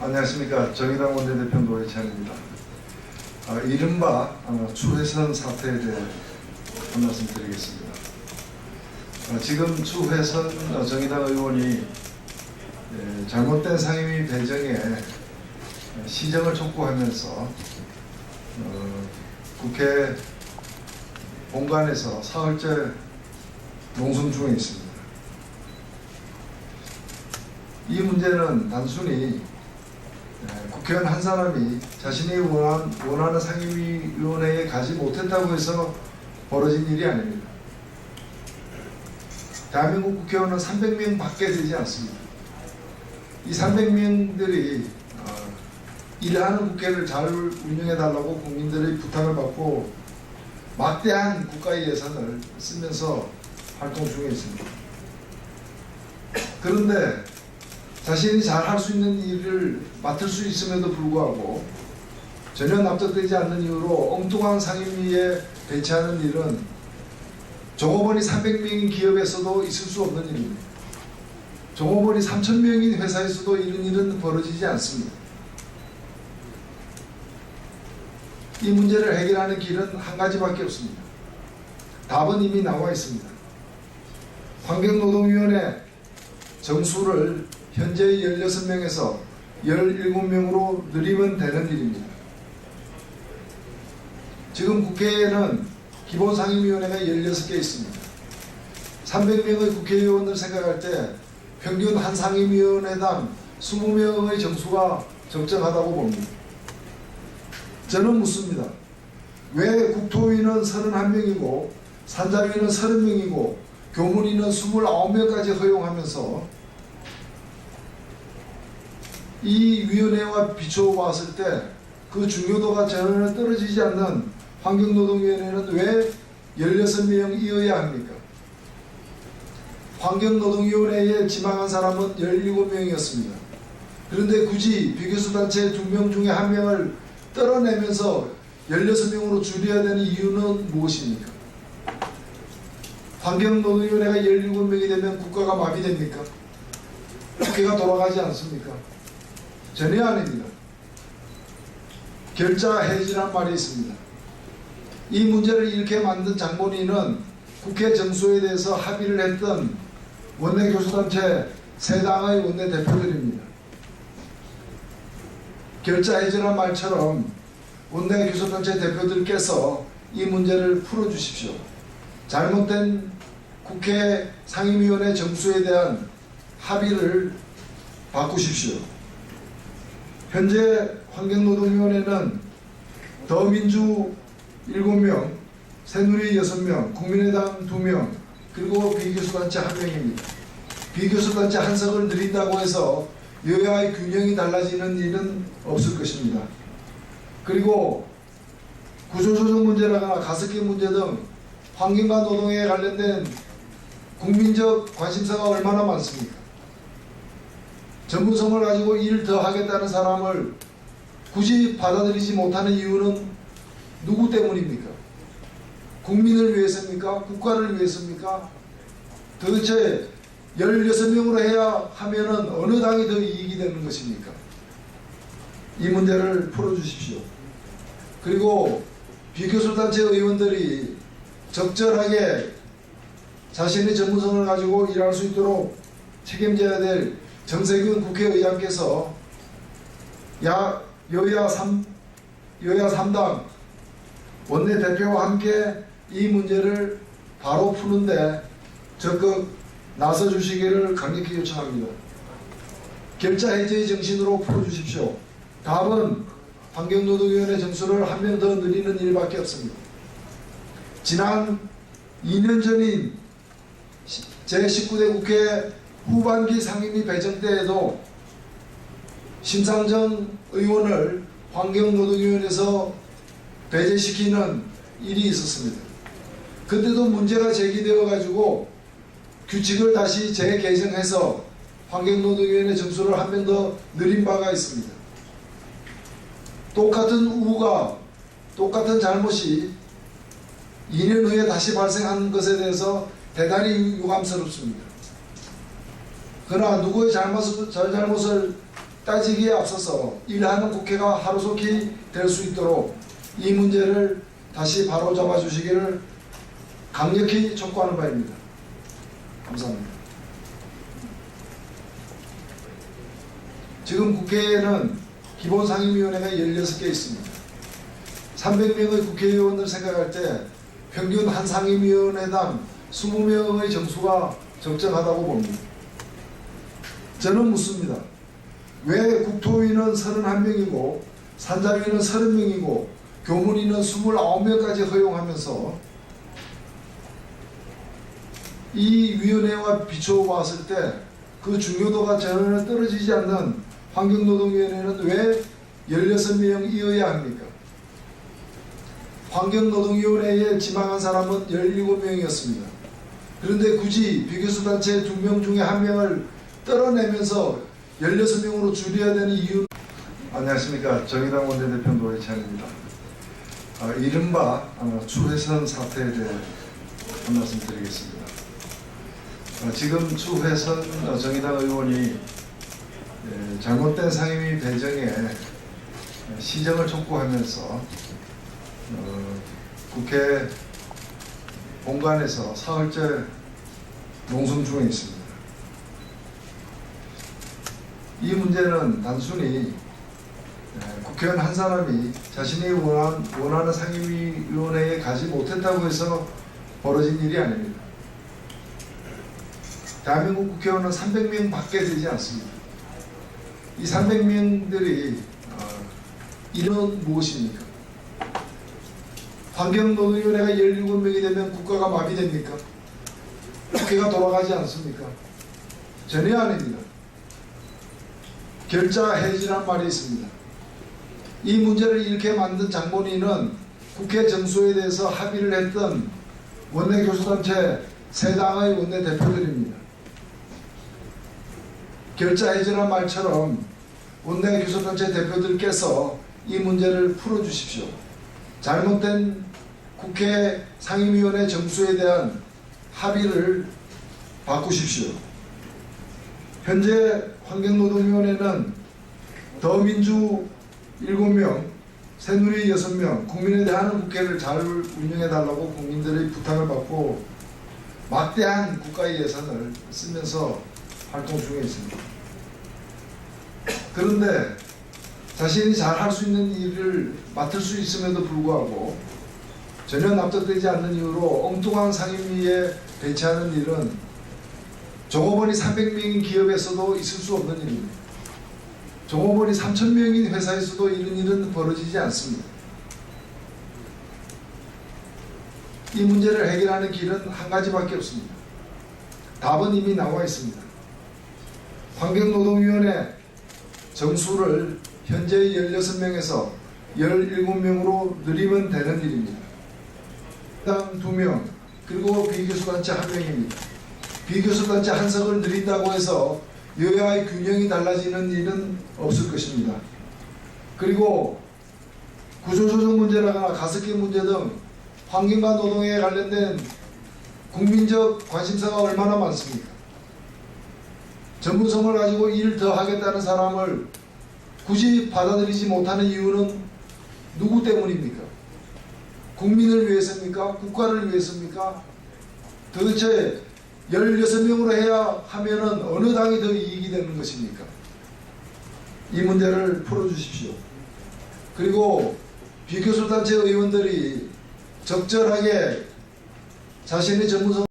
안녕하십니까. 정의당 원내대표 노회찬입니다. 이른바 추회선 사태에 대해 한 말씀 드리겠습니다. 지금 추회선 정의당 의원이 잘못된 상임위 배정에 시정을 촉구하면서 국회 본관에서 사흘째 농성 중에 있습니다. 이 문제는 단순히 국회의원 한 사람이 자신이 원하는 상임위원회에 가지 못했다고 해서 벌어진 일이 아닙니다. 대한민국 국회의원은 300명 밖에 되지 않습니다. 이 300명들이 일하는 국회를 잘 운영해달라고 국민들의 부탁을 받고 막대한 국가의 예산을 쓰면서 활동 중에 있습니다. 그런데 자신이 잘 할 수 있는 일을 맡을 수 있음에도 불구하고 전혀 납득되지 않는 이유로 엉뚱한 상임위에 배치하는 일은 종업원이 300명인 기업에서도 있을 수 없는 일입니다. 종업원이 3,000명인 회사에서도 이런 일은 벌어지지 않습니다. 이 문제를 해결하는 길은 한 가지밖에 없습니다. 답은 이미 나와 있습니다. 환경노동위원회 정수를 현재의 16명에서 17명으로 늘리면 되는 일입니다. 지금 국회에는 기본상임위원회가 16개 있습니다. 300명의 국회의원을 생각할 때 평균 한 상임위원회당 20명의 정수가 적정하다고 봅니다. 저는 묻습니다. 왜 국토위는 31명이고 산자위는 30명이고 교문위는 29명까지 허용하면서 이 위원회와 비춰봤을 때 그 중요도가 전혀 떨어지지 않는 환경노동위원회는 왜 16명이어야 합니까? 환경노동위원회에 지망한 사람은 17명이었습니다. 그런데 굳이 비교수단체 2명 중에 1명을 떨어내면서 16명으로 줄여야 되는 이유는 무엇입니까? 환경노동위원회가 17명이 되면 국가가 마비됩니까? 국회가 돌아가지 않습니까? 전혀 아닙니다. 결자해지란 말이 있습니다. 이 문제를 이렇게 만든 장본인은 국회 정수에 대해서 합의를 했던 원내교수단체 3당의 원내대표들입니다. 결자해지란 말처럼 원내교수단체 대표들께서 이 문제를 풀어주십시오. 잘못된 국회 상임위원회 정수에 대한 합의를 바꾸십시오. 현재 환경노동위원회는 더민주 7명, 새누리 6명, 국민의당 2명, 그리고 비교수단체 1명입니다. 비교수단체 한 석을 늘린다고 해서 여야의 균형이 달라지는 일은 없을 것입니다. 그리고 구조조정 문제라거나 가습기 문제 등 환경과 노동에 관련된 국민적 관심사가 얼마나 많습니까? 전문성을 가지고 일을 더 하겠다는 사람을 굳이 받아들이지 못하는 이유는 누구 때문입니까? 국민을 위해서입니까? 국가를 위해서입니까? 도대체 16명으로 해야 하면은 어느 당이 더 이익이 되는 것입니까? 이 문제를 풀어주십시오. 그리고 비교수단체 의원들이 적절하게 자신의 전문성을 가지고 일할 수 있도록 책임져야 될 정세균 국회의장께서 여야 3당 원내대표와 함께 이 문제를 바로 푸는데 적극 나서주시기를 강력히 요청합니다. 결자해제의 정신으로 풀어주십시오. 답은 환경노동위원회 정수를 1명 더 늘리는 일밖에 없습니다. 지난 2년 전인 제19대 국회 후반기 상임위 배정 때에도 심상정 의원을 환경노동위원회에서 배제시키는 일이 있었습니다. 그때도 문제가 제기되어 가지고 규칙을 다시 재개정해서 환경노동위원회 정수를 1명 더 늘린 바가 있습니다. 똑같은 우가 똑같은 잘못이 2년 후에 다시 발생하는 것에 대해서 대단히 유감스럽습니다. 그러나 누구의 잘못을 따지기에 앞서서 일하는 국회가 하루속히 될 수 있도록 이 문제를 다시 바로잡아 주시기를 강력히 촉구하는 바입니다. 감사합니다. 지금 국회에는 기본상임위원회가 16개 있습니다. 300명의 국회의원을 생각할 때 평균 한 상임위원회당 20명의 정수가 적정하다고 봅니다. 저는 묻습니다. 왜 국토위는 31명이고 산자위는 30명이고 교문위는 29명까지 허용하면서 이 위원회와 비춰봤을 때 그 중요도가 전혀 떨어지지 않는 환경노동위원회는 왜 16명이어야 합니까? 환경노동위원회에 지망한 사람은 17명이었습니다. 그런데 굳이 비교수단체 2명 중에 1명을 떨어내면서 16명으로 줄여야 되는 이유. 안녕하십니까. 정의당 원내대표 노회찬입니다. 이른바 추회선 사태에 대해 한 말씀 드리겠습니다. 지금 추회선 정의당 의원이 잘못된 상임위 배정에 시정을 촉구하면서 국회 본관에서 사흘째 농성 중에 있습니다. 이 문제는 단순히 국회의원 한 사람이 자신이 원하는 상임위원회에 가지 못했다고 해서 벌어진 일이 아닙니다. 대한민국 국회의원은 300명 밖에 되지 않습니다. 이 300명들이 이런 무엇입니까? 환경노동위원회가 17명이 되면 국가가 마비됩니까? 국회가 돌아가지 않습니까? 전혀 아닙니다. 결자해지란 말이 있습니다. 이 문제를 이렇게 만든 장본인은 국회 정수에 대해서 합의를 했던 원내교수단체 3당의 원내대표들입니다. 결자해지란 말처럼 원내교수단체 대표들께서 이 문제를 풀어주십시오. 잘못된 국회 상임위원회 정수에 대한 합의를 바꾸십시오. 현재 환경노동위원회는 더민주 7명, 새누리 6명, 국민에 대한 국회를 잘 운영해달라고 국민들의 부탁을 받고 막대한 국가의 예산을 쓰면서 활동 중에 있습니다. 그런데 자신이 잘 할 수 있는 일을 맡을 수 있음에도 불구하고 전혀 납득되지 않는 이유로 엉뚱한 상임위에 배치하는 일은 종업원이 300명인 기업에서도 있을 수 없는 일입니다. 종업원이 3,000명인 회사에서도 이런 일은 벌어지지 않습니다. 이 문제를 해결하는 길은 한 가지밖에 없습니다. 답은 이미 나와 있습니다. 환경노동위원회 정수를 현재의 16명에서 17명으로 늘리면 되는 일입니다. 당 2명, 그리고 비교수단체 1명입니다. 비교수단체 한 석을 늘린다고 해서 여야의 균형이 달라지는 일은 없을 것입니다. 그리고 구조조정 문제라거나 가습기 문제 등 환경과 노동에 관련된 국민적 관심사가 얼마나 많습니까? 전문성을 가지고 일을 더 하겠다는 사람을 굳이 받아들이지 못하는 이유는 누구 때문입니까? 국민을 위해서입니까? 국가를 위해서입니까? 도대체 16명으로 해야 하면은 어느 당이 더 이익이 되는 것입니까? 이 문제를 풀어주십시오. 그리고 비교수단체 의원들이 적절하게 자신의 전문성